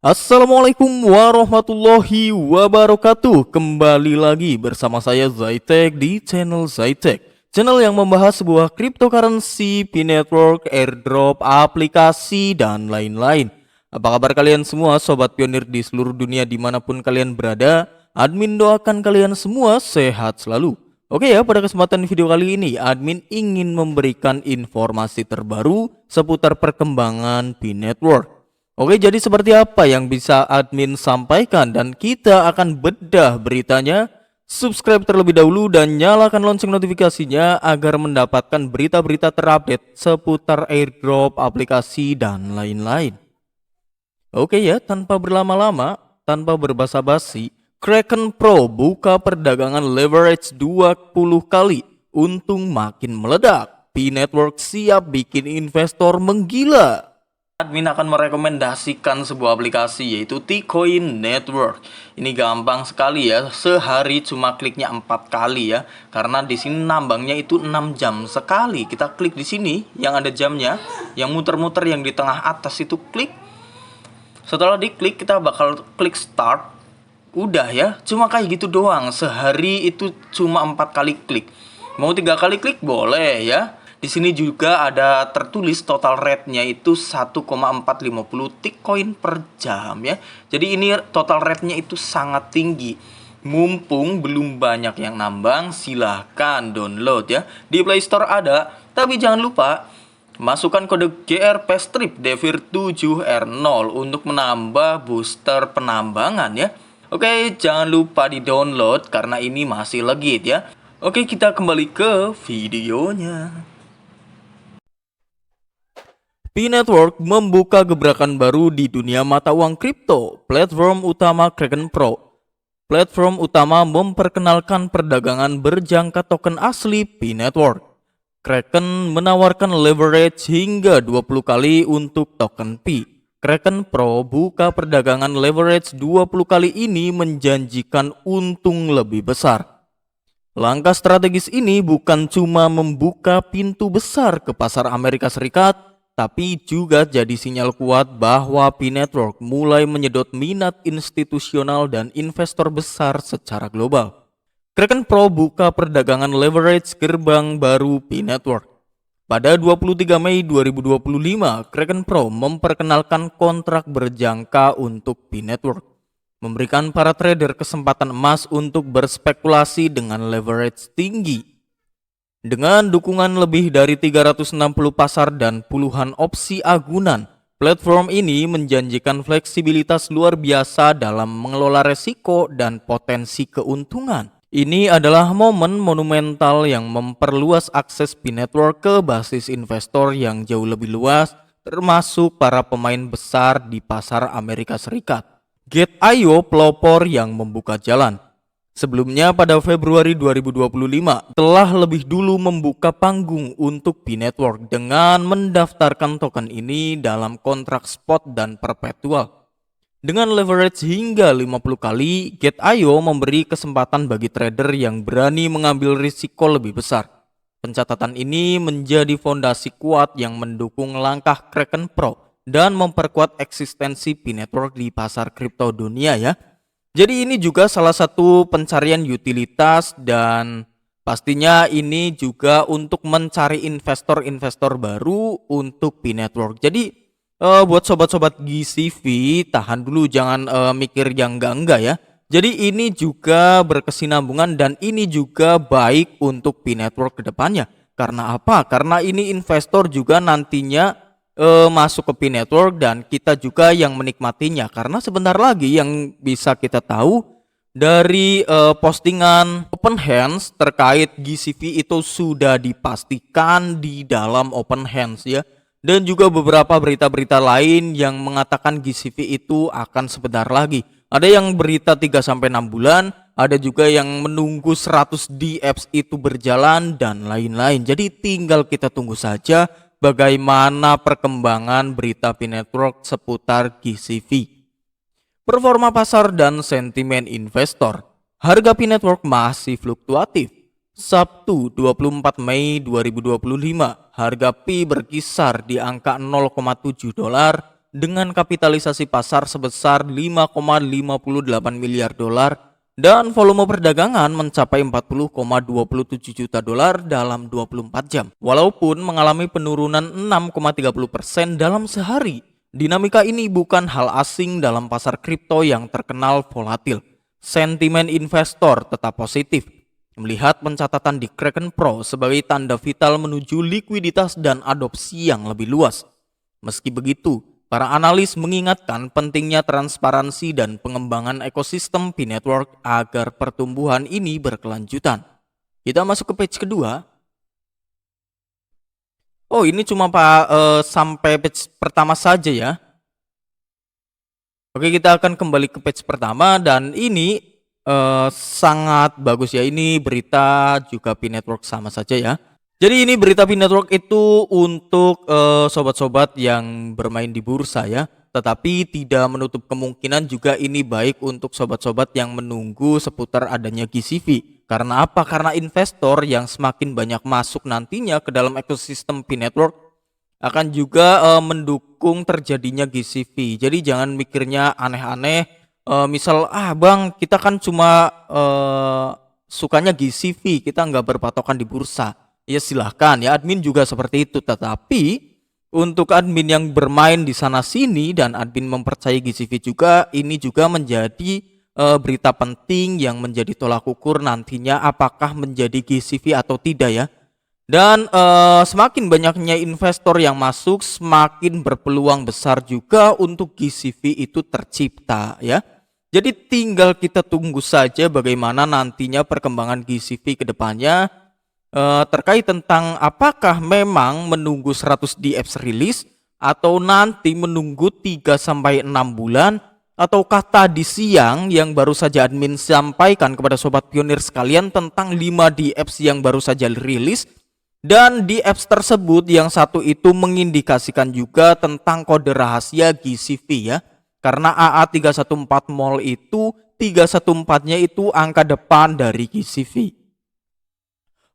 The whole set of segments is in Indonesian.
Assalamualaikum warahmatullahi wabarakatuh. Kembali lagi bersama saya Zaitek di channel Zaitek, channel yang membahas sebuah cryptocurrency, P-Network, airdrop, aplikasi, dan lain-lain. Apa kabar kalian semua sobat pionir di seluruh dunia dimanapun kalian berada? Admin doakan kalian semua sehat selalu. Oke ya, pada kesempatan video kali ini admin ingin memberikan informasi terbaru seputar perkembangan P-Network. Oke, jadi seperti apa yang bisa admin sampaikan dan kita akan bedah beritanya. Subscribe terlebih dahulu dan nyalakan lonceng notifikasinya agar mendapatkan berita-berita terupdate seputar airdrop, aplikasi, dan lain-lain. Oke ya, tanpa berlama-lama, tanpa berbasa-basi, Kraken Pro buka perdagangan leverage 20 kali, untung makin meledak. P-Network siap bikin investor menggila. Admin akan merekomendasikan sebuah aplikasi yaitu T-Coin Network. Ini gampang sekali ya, sehari cuma kliknya 4 kali ya. Karena di sini nambangnya itu 6 jam sekali. Kita klik di sini yang ada jamnya, yang muter-muter yang di tengah atas itu klik. Setelah diklik kita bakal klik start. Udah ya, cuma kayak gitu doang. Sehari itu cuma 4 kali klik. Mau 3 kali klik boleh ya. Di sini juga ada tertulis total rate-nya itu 1,450 T-Coin per jam ya. Jadi ini total rate-nya itu sangat tinggi. Mumpung belum banyak yang nambang, silahkan download ya. Di Play Store ada, tapi jangan lupa masukkan kode GRP strip Devir 7R0 untuk menambah booster penambangan ya. Oke, jangan lupa di download karena ini masih legit ya. Oke, kita kembali ke videonya. P-Network membuka gebrakan baru di dunia mata uang kripto. Platform utama Kraken Pro. Platform utama memperkenalkan perdagangan berjangka token asli P-Network. Kraken menawarkan leverage hingga 20 kali untuk token P. Kraken Pro buka perdagangan leverage 20 kali ini menjanjikan untung lebih besar. Langkah strategis ini bukan cuma membuka pintu besar ke pasar Amerika Serikat, tapi juga jadi sinyal kuat bahwa P-Network mulai menyedot minat institusional dan investor besar secara global. Kraken Pro buka perdagangan leverage gerbang baru P-Network. Pada 23 Mei 2025, Kraken Pro memperkenalkan kontrak berjangka untuk P-Network, memberikan para trader kesempatan emas untuk berspekulasi dengan leverage tinggi. Dengan dukungan lebih dari 360 pasar dan puluhan opsi agunan, platform ini menjanjikan fleksibilitas luar biasa dalam mengelola resiko dan potensi keuntungan. Ini adalah momen monumental yang memperluas akses P-Network ke basis investor yang jauh lebih luas, termasuk para pemain besar di pasar Amerika Serikat. Gate.io pelopor yang membuka jalan. Sebelumnya pada Februari 2025 telah lebih dulu membuka panggung untuk P-Network dengan mendaftarkan token ini dalam kontrak spot dan perpetual. Dengan leverage hingga 50 kali, Gate.io memberi kesempatan bagi trader yang berani mengambil risiko lebih besar. Pencatatan ini menjadi fondasi kuat yang mendukung langkah Kraken Pro dan memperkuat eksistensi P-Network di pasar kripto dunia ya. Jadi ini juga salah satu pencarian utilitas dan pastinya ini juga untuk mencari investor-investor baru untuk P-Network. Jadi buat sobat-sobat GCV tahan dulu, jangan mikir yang enggak ya. Jadi ini juga berkesinambungan dan ini juga baik untuk P-Network ke depannya. Karena apa? Karena ini investor juga nantinya masuk ke P-Network dan kita juga yang menikmatinya, karena sebentar lagi yang bisa kita tahu dari postingan Open Hands terkait GCV itu sudah dipastikan di dalam Open Hands ya, dan juga beberapa berita-berita lain yang mengatakan GCV itu akan sebentar lagi. Ada yang berita 3-6 bulan, ada juga yang menunggu 100 DApps itu berjalan dan lain-lain. Jadi tinggal kita tunggu saja bagaimana perkembangan berita P-Network seputar GCV. Performa pasar dan sentimen investor. Harga P-Network masih fluktuatif. Sabtu 24 Mei 2025, harga P berkisar di angka 0,7 dolar dengan kapitalisasi pasar sebesar 5,58 miliar dolar dan volume perdagangan mencapai 40,27 juta dolar dalam 24 jam. Walaupun mengalami penurunan 6,30% dalam sehari, dinamika ini bukan hal asing dalam pasar kripto yang terkenal volatil. Sentimen investor tetap positif, melihat pencatatan di Kraken Pro sebagai tanda vital menuju likuiditas dan adopsi yang lebih luas. Meski begitu, para analis mengingatkan pentingnya transparansi dan pengembangan ekosistem P-Network agar pertumbuhan ini berkelanjutan. Kita masuk ke page kedua. Oh, ini cuma sampai page pertama saja ya. Oke, kita akan kembali ke page pertama dan ini sangat bagus ya. Ini berita juga P-Network sama saja ya. Jadi ini berita P-Network itu untuk sobat-sobat yang bermain di bursa ya. Tetapi tidak menutup kemungkinan juga ini baik untuk sobat-sobat yang menunggu seputar adanya GCV. Karena apa? Karena investor yang semakin banyak masuk nantinya ke dalam ekosistem P-Network akan juga mendukung terjadinya GCV. Jadi jangan mikirnya aneh-aneh. Misal bang, kita kan cuma sukanya GCV, kita nggak berpatokan di bursa. Ya silahkan ya, admin juga seperti itu. Tetapi untuk admin yang bermain di sana sini dan admin mempercayai GCV juga, ini juga menjadi berita penting yang menjadi tolak ukur nantinya apakah menjadi GCV atau tidak ya. Dan semakin banyaknya investor yang masuk, semakin berpeluang besar juga untuk GCV itu tercipta ya. Jadi tinggal kita tunggu saja bagaimana nantinya perkembangan GCV ke depannya terkait tentang apakah memang menunggu 100 DApps rilis atau nanti menunggu 3-6 bulan, ataukah tadi siang yang baru saja admin sampaikan kepada sobat pionir sekalian tentang 5 DApps yang baru saja rilis. Dan di apps tersebut yang satu itu mengindikasikan juga tentang kode rahasia GCV ya. Karena AA314 Mall itu 314-nya itu angka depan dari GCV.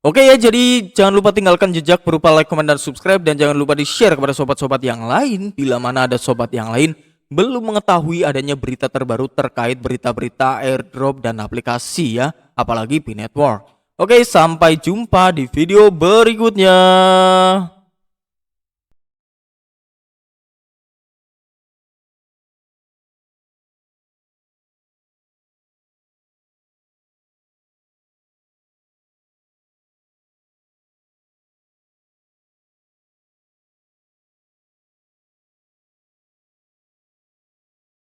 Oke ya, jadi jangan lupa tinggalkan jejak berupa like, komen, dan subscribe. Dan jangan lupa di-share kepada sobat-sobat yang lain bila mana ada sobat yang lain belum mengetahui adanya berita terbaru terkait berita-berita airdrop dan aplikasi ya. Apalagi P-Network. Oke, sampai jumpa di video berikutnya.